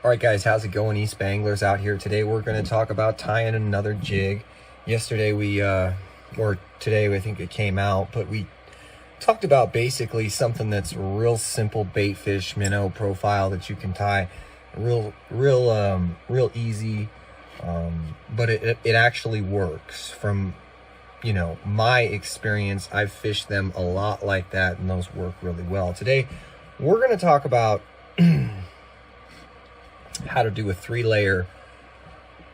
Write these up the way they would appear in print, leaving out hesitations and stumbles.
Alright guys, how's it going? Eastbayanglers out here. Today we're going to talk about tying another jig. Yesterday or today I think it came out, but we talked about basically something that's a real simple baitfish minnow profile that you can tie. Real easy, but it actually works. From, you know, my experience, I've fished them a lot like that and those work really well. Today we're going to talk about how to do a 3-layer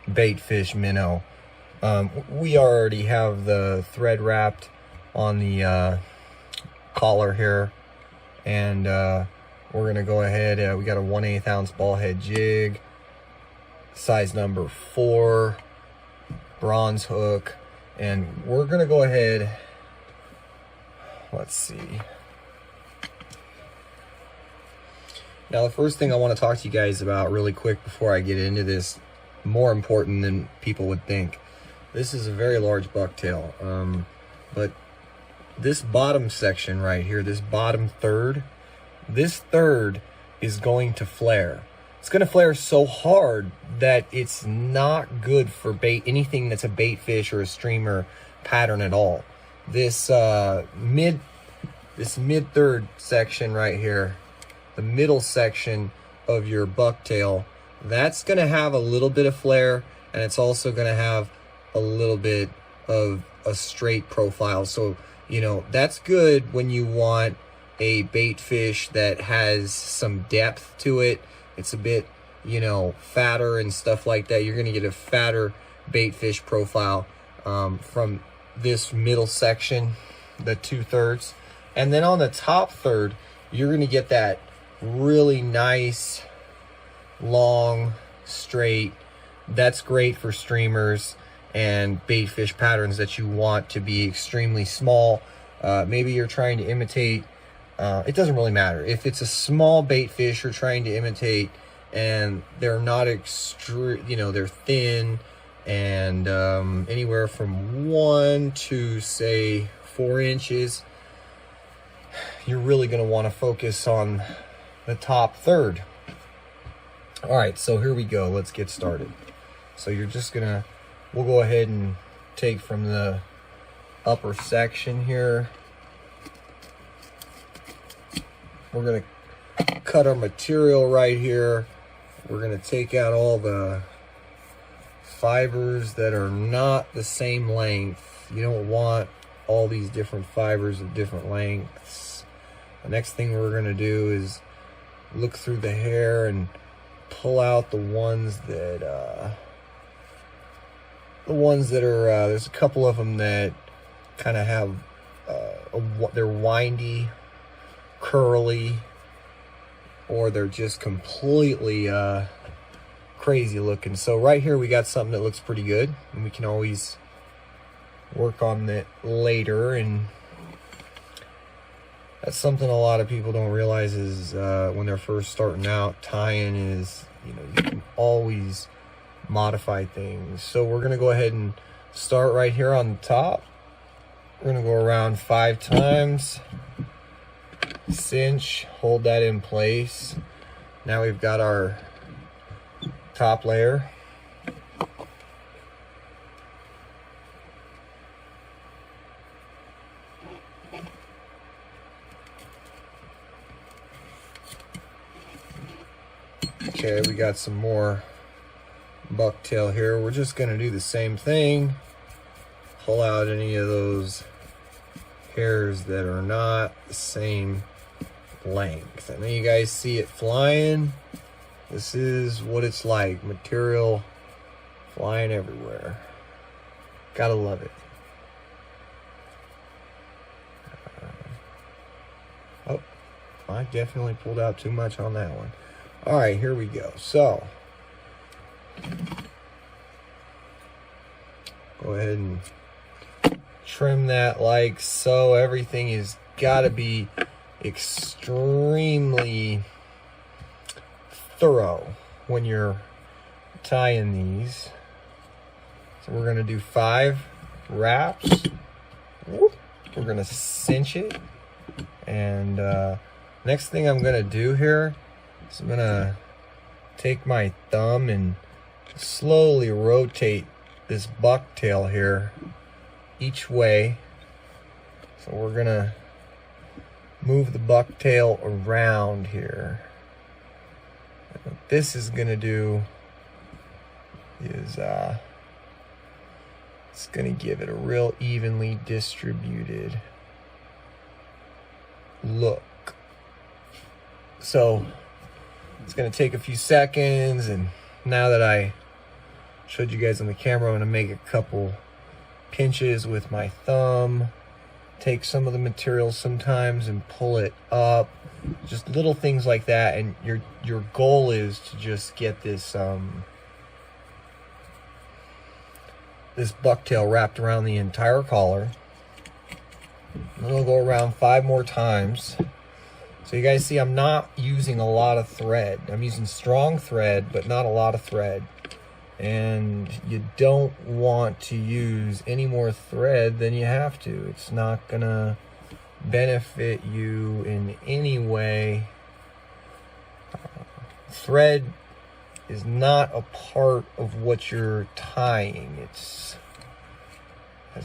baitfish minnow. We already have the thread wrapped on the collar here, and we're gonna go ahead. We got a 1/8 ounce ball head jig, size number 4, bronze hook, and we're gonna go ahead. Let's see. Now, the first thing I want to talk to you guys about really quick before I get into this, more important than people would think. This is a very large bucktail, but this bottom section right here, this bottom third, this third is going to flare. It's going to flare so hard that it's not good for bait, anything that's a bait fish or a streamer pattern at all. This mid third section right here, the middle section of your bucktail, that's going to have a little bit of flare, and it's also going to have a little bit of a straight profile. So, you know, that's good when you want a bait fish that has some depth to it. It's a bit, you know, fatter and stuff like that. You're going to get a fatter bait fish profile from this middle section, the 2/3. And then on the top third, you're going to get that really nice, long, straight. That's great for streamers and bait fish patterns that you want to be extremely small. Maybe you're trying to imitate, it doesn't really matter. If it's a small bait fish you're trying to imitate and they're not you know, they're thin and anywhere from 1 to say 4 inches, you're really going to want to focus on the top third. All right, so here we go. Let's get started. So you're just gonna, we'll go ahead and take from the upper section here. We're gonna cut our material right here. We're gonna take out all the fibers that are not the same length. You don't want all these different fibers of different lengths. The next thing we're gonna do is look through the hair and pull out the ones that are there's a couple of them that kind of have they're windy, curly, or they're just completely crazy looking. So right here we got something that looks pretty good, and we can always work on that later. And that's something a lot of people don't realize is when they're first starting out tying is, you know, you can always modify things. So we're going to go ahead and start right here on the top. We're going to go around 5 times, cinch, hold that in place. Now we've got our top layer. Okay, we got some more bucktail here. We're just going to do the same thing. Pull out any of those hairs that are not the same length. I know you guys see it flying. This is what it's like. Material flying everywhere. Gotta love it. Oh, I definitely pulled out too much on that one. All right, here we go. So, go ahead and trim that like so. Everything has got to be extremely thorough when you're tying these. So we're going to do 5 wraps. We're going to cinch it. And next thing I'm going to do here, so I'm gonna take my thumb and slowly rotate this bucktail here each way. So we're gonna move the bucktail around here. And what this is gonna do is it's gonna give it a real evenly distributed look. So it's gonna take a few seconds, and now that I showed you guys on the camera, I'm gonna make a couple pinches with my thumb, take some of the material sometimes and pull it up, just little things like that. And your goal is to just get this this bucktail wrapped around the entire collar. And then I'll go around 5 more times. So you guys see I'm not using a lot of thread. I'm using strong thread, but not a lot of thread. And you don't want to use any more thread than you have to. It's not gonna benefit you in any way. Thread is not a part of what you're tying. It's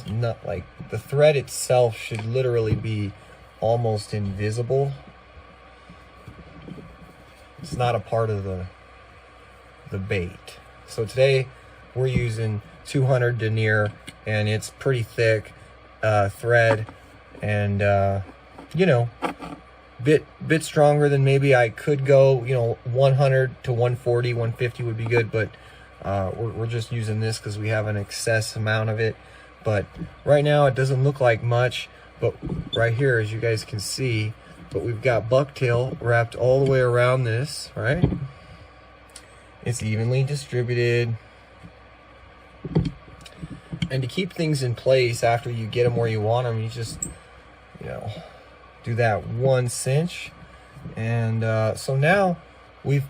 not like the thread itself should literally be almost invisible. It's not a part of the bait. So today we're using 200 denier, and it's pretty thick thread, and you know, bit stronger than maybe I could go. You know, 100 to 140, 150 would be good, but we're just using this because we have an excess amount of it. But right now it doesn't look like much, but right here, as you guys can see, but we've got bucktail wrapped all the way around this, right? It's evenly distributed. And to keep things in place after you get them where you want them, you just, you know, do that 1 cinch. And so now we've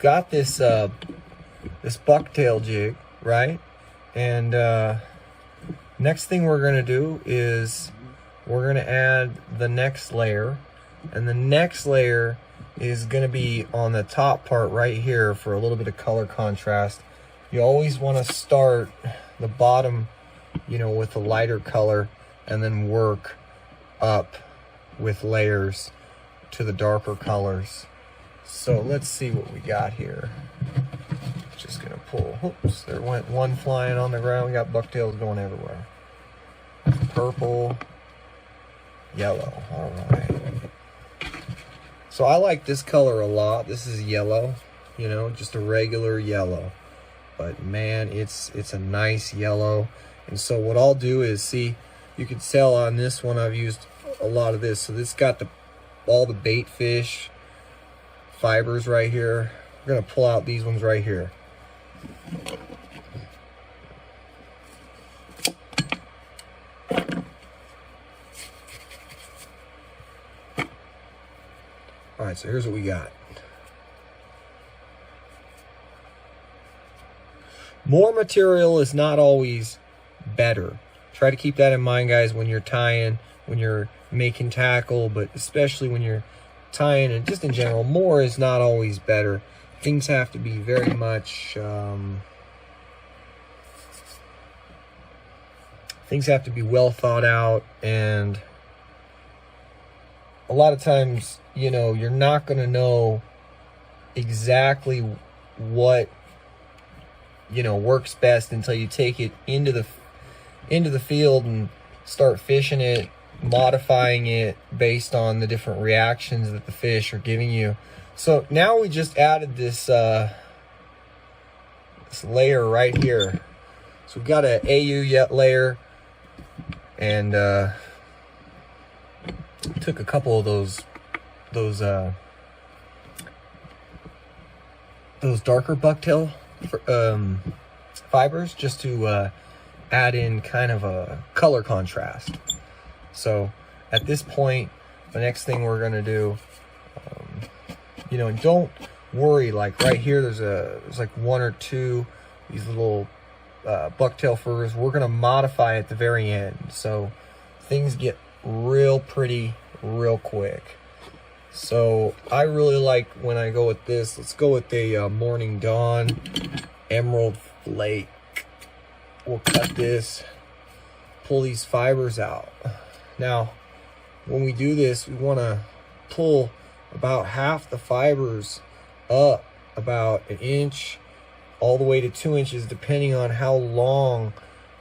got this this bucktail jig, right? And next thing we're gonna do is we're gonna add the next layer, and the next layer is gonna be on the top part right here for a little bit of color contrast. You always want to start the bottom, you know, with a lighter color, and then work up with layers to the darker colors. So let's see what we got here. Just gonna pull. Oops, there went one flying on the ground. We got bucktails going everywhere. Purple, yellow. All right. So I like this color a lot. This is yellow, you know, just a regular yellow. But man, it's a nice yellow. And so what I'll do is, see, you can tell on this one I've used a lot of this. So this got all the Baitfish fibers right here. We're gonna pull out these ones right here. All right, so here's what we got. More material is not always better. Try to keep that in mind, guys, when you're tying, when you're making tackle, but especially when you're tying, and just in general, more is not always better. Things have to be very much, things have to be well thought out, and a lot of times, you know, you're not going to know exactly what, you know, works best until you take it into the field and start fishing it, modifying it based on the different reactions that the fish are giving you. So now we just added this this layer right here. So we've got an AU layer, and took a couple of those darker bucktail fibers just to add in kind of a color contrast. So at this point, the next thing we're gonna do, you know, and don't worry, like right here there's like 1 or 2 these little bucktail furs. We're gonna modify at the very end, so things get real pretty real quick. So I really like when I go with this. Let's go with a Morning Dawn Emerald Flake. We'll cut this, pull these fibers out. Now, when we do this, we want to pull about half the fibers up about 1 inch all the way to 2 inches, depending on how long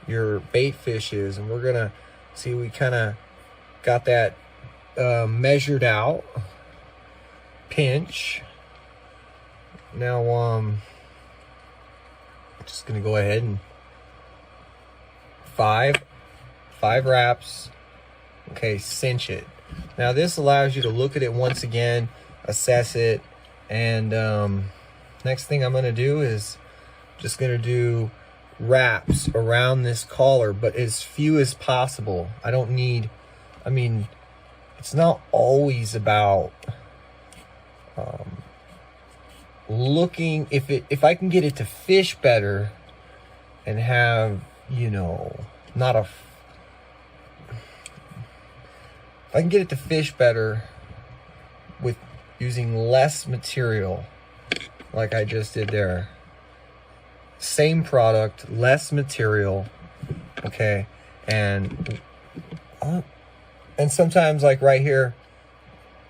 your bait fish is. And we're gonna see, we kind of got that measured out. Pinch. Now I'm just gonna go ahead and five wraps. Okay, cinch it. Now this allows you to look at it once again, assess it, and next thing I'm gonna do is just gonna do wraps around this collar, but as few as possible. I don't need, I mean, it's not always about looking, if I can get it to fish better and have, you know, not a, if I can get it to fish better with using less material, like I just did there, same product, less material, okay, and sometimes, like right here,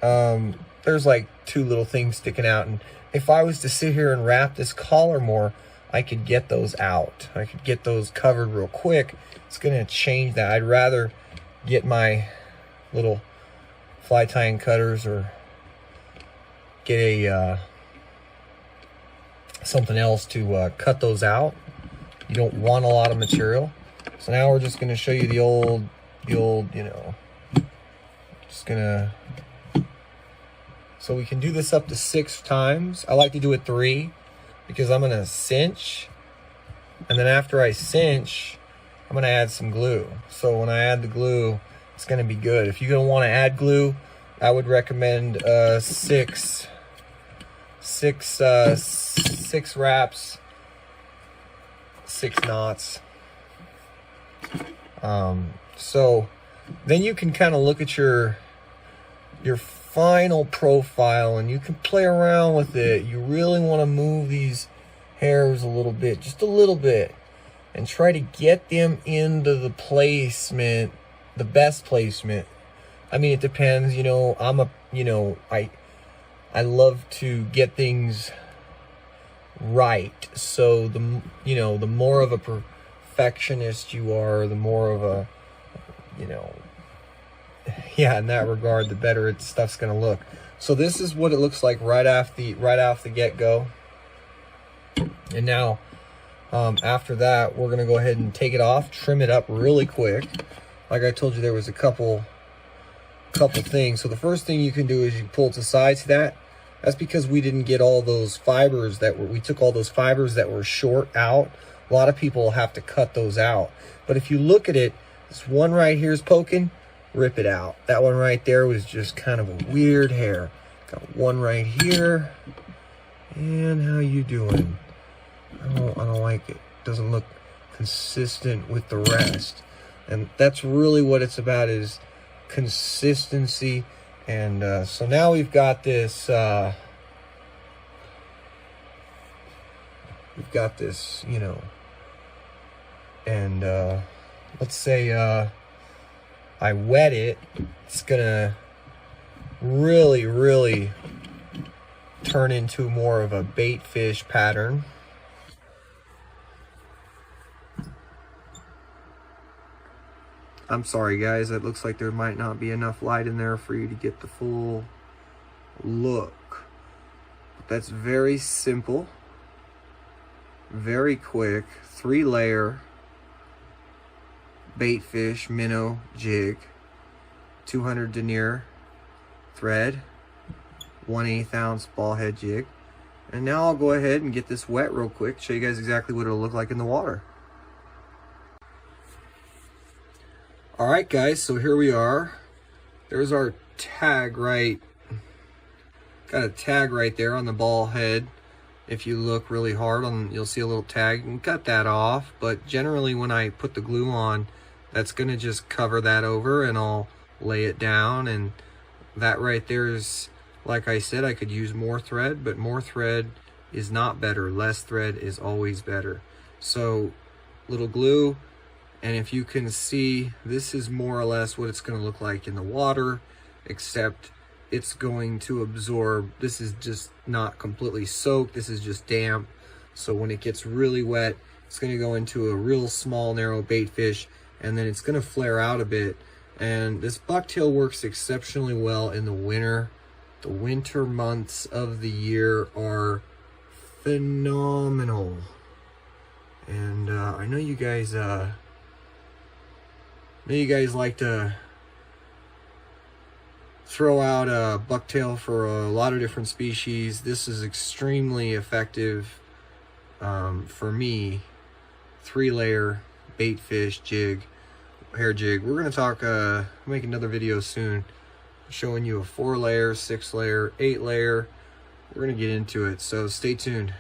there's like 2 little things sticking out, and if I was to sit here and wrap this collar more, I could get those out. I could get those covered real quick. It's gonna change that. I'd rather get my little fly tying cutters or get a something else to cut those out. You don't want a lot of material. So now we're just gonna show you the old, you know, just gonna, so we can do this up to 6 times. I like to do it 3 because I'm gonna cinch, and then after I cinch, I'm gonna add some glue. So when I add the glue, it's gonna be good. If you're gonna wanna add glue, I would recommend 6 wraps, 6 knots. So then you can kind of look at your final profile, and you can play around with it. You really want to move these hairs a little bit, just a little bit, and try to get them into the placement, the best placement. I mean, it depends, you know, I love to get things right. So the more of a perfectionist you are, the more of a, yeah, in that regard, the better stuff's gonna look. So this is what it looks like right off the get-go. And now after that, we're gonna go ahead and take it off, trim it up really quick. Like I told you, there was a couple things. So the first thing you can do is you pull to the sides of that. That's because we didn't get all those fibers we took all those fibers that were short out. A lot of people have to cut those out. But if you look at it, this one right here is poking, rip it out. That one right there was just kind of a weird hair. Got one right here. And how you doing? I don't like it. Doesn't look consistent with the rest. And that's really what it's about, is consistency. And so now we've got this you know, and let's say I wet it, it's gonna really turn into more of a bait fish pattern. I'm sorry guys, it looks like there might not be enough light in there for you to get the full look. But that's very simple, very quick, 3-layer bait fish minnow jig, 200 denier thread, 1/8 ounce ball head jig. And now I'll go ahead and get this wet real quick, show you guys exactly what it'll look like in the water. Alright guys, so here we are. There's our tag right, got a tag right there on the ball head. If you look really hard, you'll see a little tag. You can cut that off, but generally when I put the glue on, that's gonna just cover that over, and I'll lay it down, and that right there is Like I said, I could use more thread, but more thread is not better. Less thread is always better. So little glue, and if you can see, this is more or less what it's going to look like in the water, except it's going to absorb. This is just not completely soaked, this is just damp. So when it gets really wet, it's going to go into a real small narrow bait fish, and then it's going to flare out a bit. And this bucktail works exceptionally well in the winter. The winter months of the year are phenomenal. And I know you guys like to throw out a bucktail for a lot of different species. This is extremely effective for me. 3-layer bait fish jig, hair jig. We're gonna talk make another video soon showing you a 4-layer, 6-layer, 8-layer. We're gonna get into it, so stay tuned.